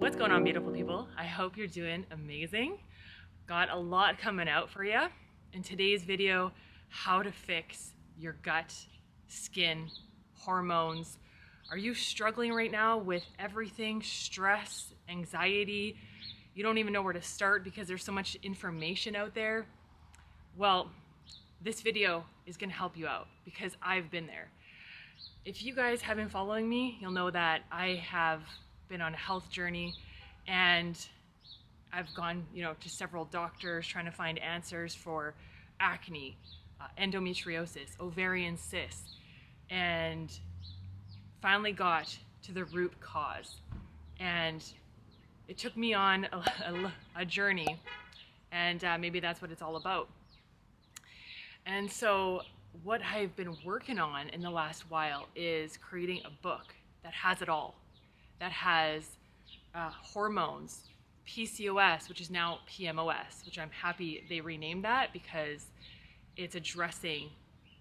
What's going on, beautiful people? I hope you're doing amazing. Got a lot coming out for you. In today's video, how to fix your gut, skin, hormones. Are you struggling right now with everything? Stress, anxiety? You don't even know where to start because there's so much information out there. Well, this video is going to help you out because I've been there. If you guys have been following me, you'll know that I have been on a health journey and I've gone, to several doctors trying to find answers for acne, endometriosis, ovarian cysts, and finally got to the root cause. And it took me on a journey, and maybe that's what it's all about. And so what I've been working on in the last while is creating a book that has it all. That has hormones, PCOS, which is now PMOS, which I'm happy they renamed that because it's addressing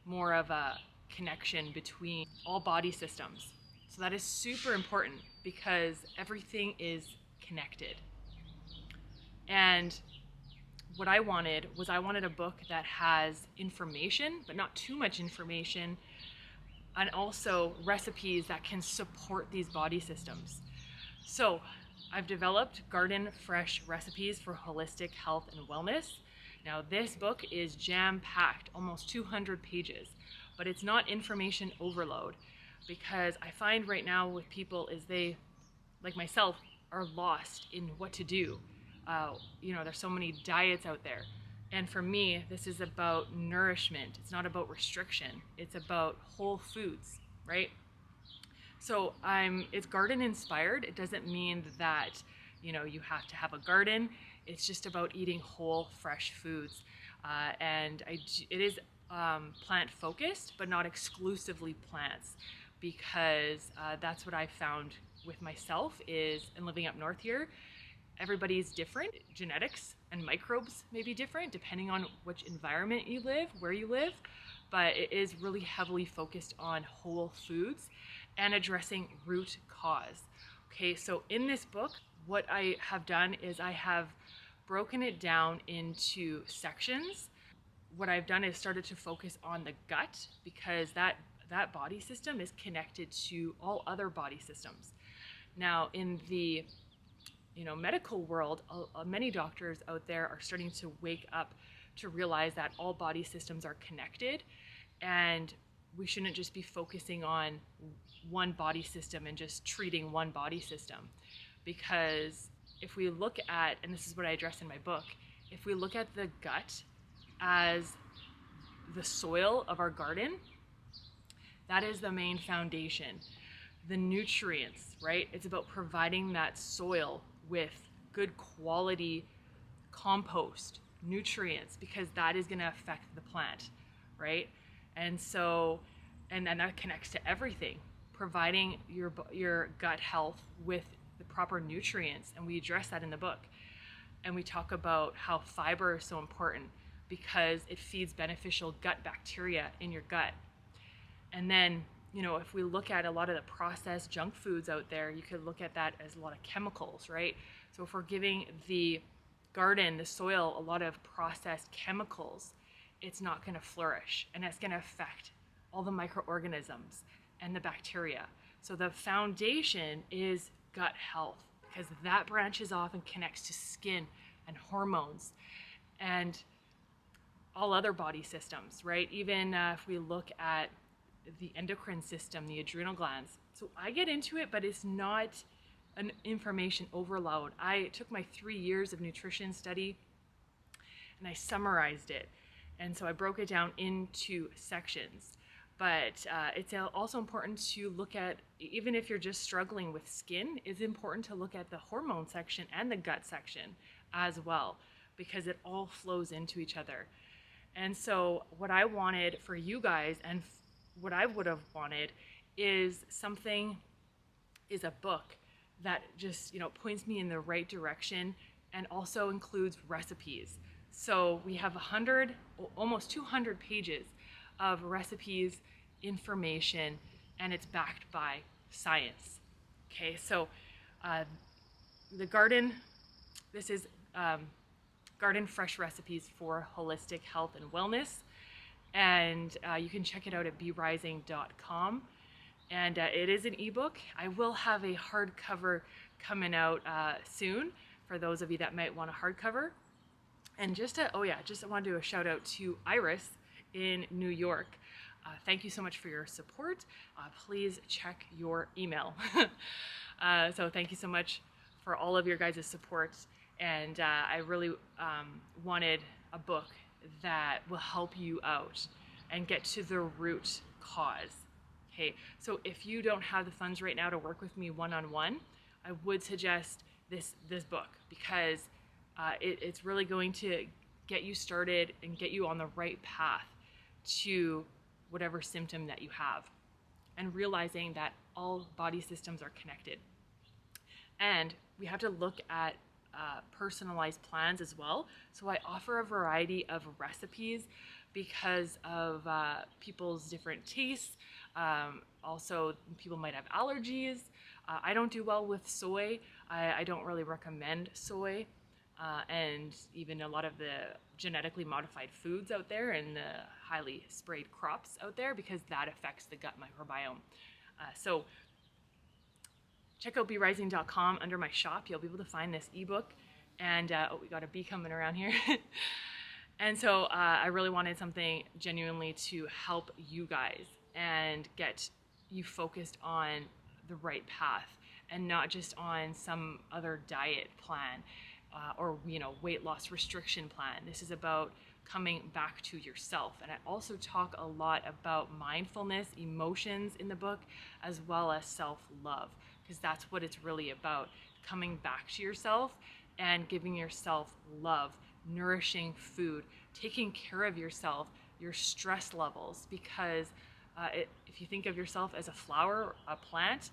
more of a connection between all body systems. So that is super important because everything is connected. And what I wanted was a book that has information, but not too much information, and also recipes that can support these body systems. So I've developed garden fresh recipes for holistic health and wellness. Now this book is jam-packed, almost 200 pages, but it's not information overload because I find right now with people is they, like myself, are lost in what to do. There's so many diets out there. And for me, this is about nourishment. It's not about restriction. It's about whole foods, right? So it's garden inspired. It doesn't mean that, you have to have a garden. It's just about eating whole, fresh foods. It is plant focused, but not exclusively plants, because that's what I found with myself and living up north here. Everybody's different. Genetics and microbes may be different depending on which environment you live, where you live, but it is really heavily focused on whole foods and addressing root cause. Okay, so in this book, what I have done is I have broken it down into sections. What I've done is started to focus on the gut because that body system is connected to all other body systems. Now in the medical world, many doctors out there are starting to wake up to realize that all body systems are connected and we shouldn't just be focusing on one body system and just treating one body system. Because if we look at, and this is what I address in my book, if we look at the gut as the soil of our garden, that is the main foundation. The nutrients, right? It's about providing that soil with good quality compost, nutrients, because that is going to affect the plant, right? And so, and then that connects to everything, providing your gut health with the proper nutrients. And we address that in the book. And we talk about how fiber is so important because it feeds beneficial gut bacteria in your gut. And then, if we look at a lot of the processed junk foods out there, you could look at that as a lot of chemicals, right? So if we're giving the garden, the soil, a lot of processed chemicals, it's not going to flourish, and it's going to affect all the microorganisms and the bacteria. So the foundation is gut health because that branches off and connects to skin and hormones and all other body systems, right? Even if we look at the endocrine system, the adrenal glands. So I get into it, but it's not an information overload. I took my 3 years of nutrition study and I summarized it. And so I broke it down into sections. But it's also important to look at, even if you're just struggling with skin, it's important to look at the hormone section and the gut section as well, because it all flows into each other. And so what I wanted for you guys, and what I would have wanted is a book that just, points me in the right direction and also includes recipes. So we have almost 200 pages of recipes, information, and it's backed by science. Okay, so the garden, this is garden fresh recipes for holistic health and wellness. And you can check it out at berising.com. And it is an ebook. I will have a hardcover coming out soon for those of you that might want a hardcover. And I wanted to do a shout out to Iris in New York. Thank you so much for your support. Please check your email. So thank you so much for all of your guys' support. And I really wanted a book that will help you out and get to the root cause. Okay, so if you don't have the funds right now to work with me one-on-one, I would suggest this book, because it's really going to get you started and get you on the right path to whatever symptom that you have, and realizing that all body systems are connected. And we have to look at personalized plans as well. So I offer a variety of recipes because of people's different tastes. Also, people might have allergies. I don't do well with soy. I don't really recommend soy. And even a lot of the genetically modified foods out there and the highly sprayed crops out there, because that affects the gut microbiome. So check out berising.com. Under my shop, you'll be able to find this ebook. And we got a bee coming around here. And so I really wanted something genuinely to help you guys and get you focused on the right path, and not just on some other diet plan or weight loss restriction plan. This is about coming back to yourself. And I also talk a lot about mindfulness, emotions in the book, as well as self-love, because that's what it's really about: coming back to yourself and giving yourself love, nourishing food, taking care of yourself, your stress levels. Because if you think of yourself as a flower, a plant,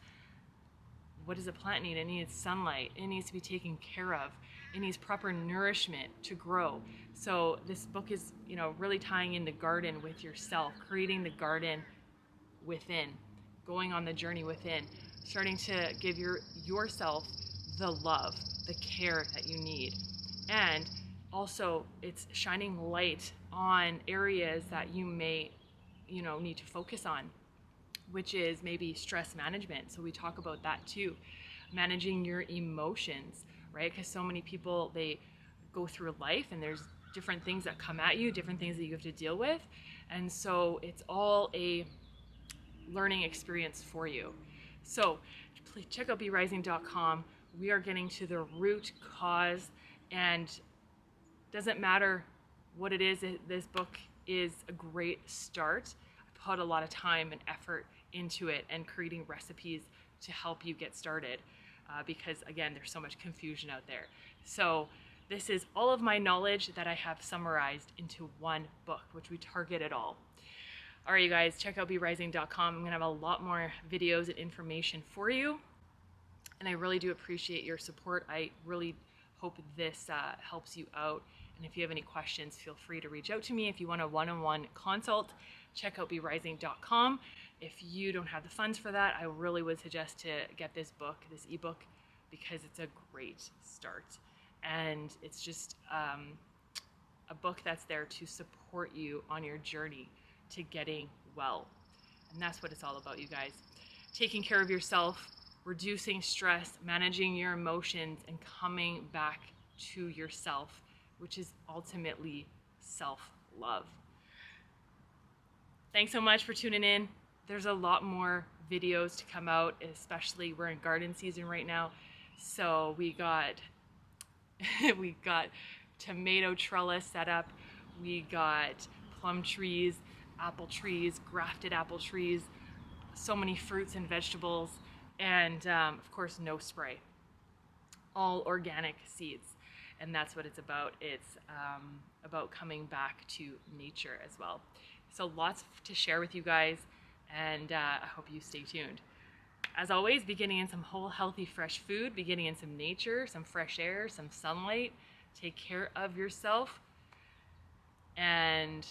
what does a plant need? It needs sunlight. It needs to be taken care of. It needs proper nourishment to grow. So this book is, really tying in the garden with yourself, creating the garden within, going on the journey within, starting to give yourself the love, the care that you need. And also, it's shining light on areas that you may, need to focus on, which is maybe stress management. So we talk about that too. Managing your emotions, right? Because so many people, they go through life and there's different things that come at you, different things that you have to deal with. And so it's all a learning experience for you. So please check out berising.com. We are getting to the root cause, and doesn't matter what it is, this book is a great start. I put a lot of time and effort into it and creating recipes to help you get started, because again, there's so much confusion out there. So this is all of my knowledge that I have summarized into one book, which we target it all. All right, you guys, check out berising.com. I'm gonna have a lot more videos and information for you, and I really do appreciate your support. I really hope this helps you out. And if you have any questions, feel free to reach out to me. If you want a one-on-one consult, check out berising.com. If you don't have the funds for that, I really would suggest to get this book, this ebook, because it's a great start. And it's just a book that's there to support you on your journey to getting well. And that's what it's all about, you guys. Taking care of yourself, reducing stress, managing your emotions, and coming back to yourself, which is ultimately self-love. Thanks so much for tuning in. There's a lot more videos to come out, especially we're in garden season right now. So we got tomato trellis set up. We got plum trees, apple trees, grafted apple trees, so many fruits and vegetables, and of course, no spray. All organic seeds. And that's what it's about. It's about coming back to nature as well. So lots to share with you guys, and I hope you stay tuned. As always, be getting in some whole, healthy, fresh food, be getting in some nature, some fresh air, some sunlight. Take care of yourself, and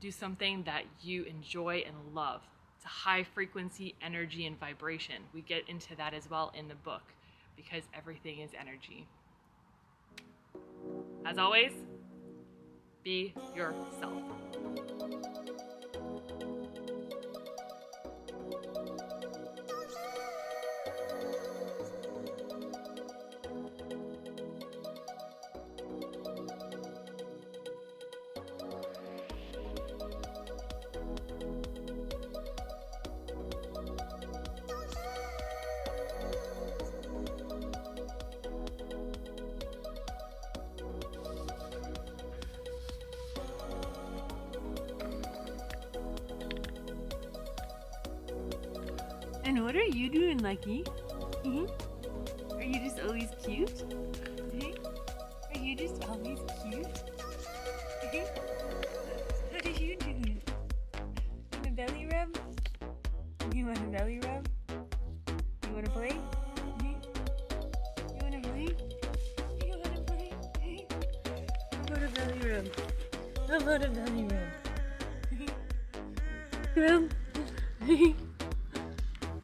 do something that you enjoy and love. It's a high frequency energy and vibration. We get into that as well in the book. because everything is energy. As always, be yourself. And what are you doing, Lucky? Are you just always cute? Are you just always cute? What are you doing? Want a belly rub? You want a belly rub? You want to play? You want to play? You want to play? How about a belly rub? How about a belly rub? Rub?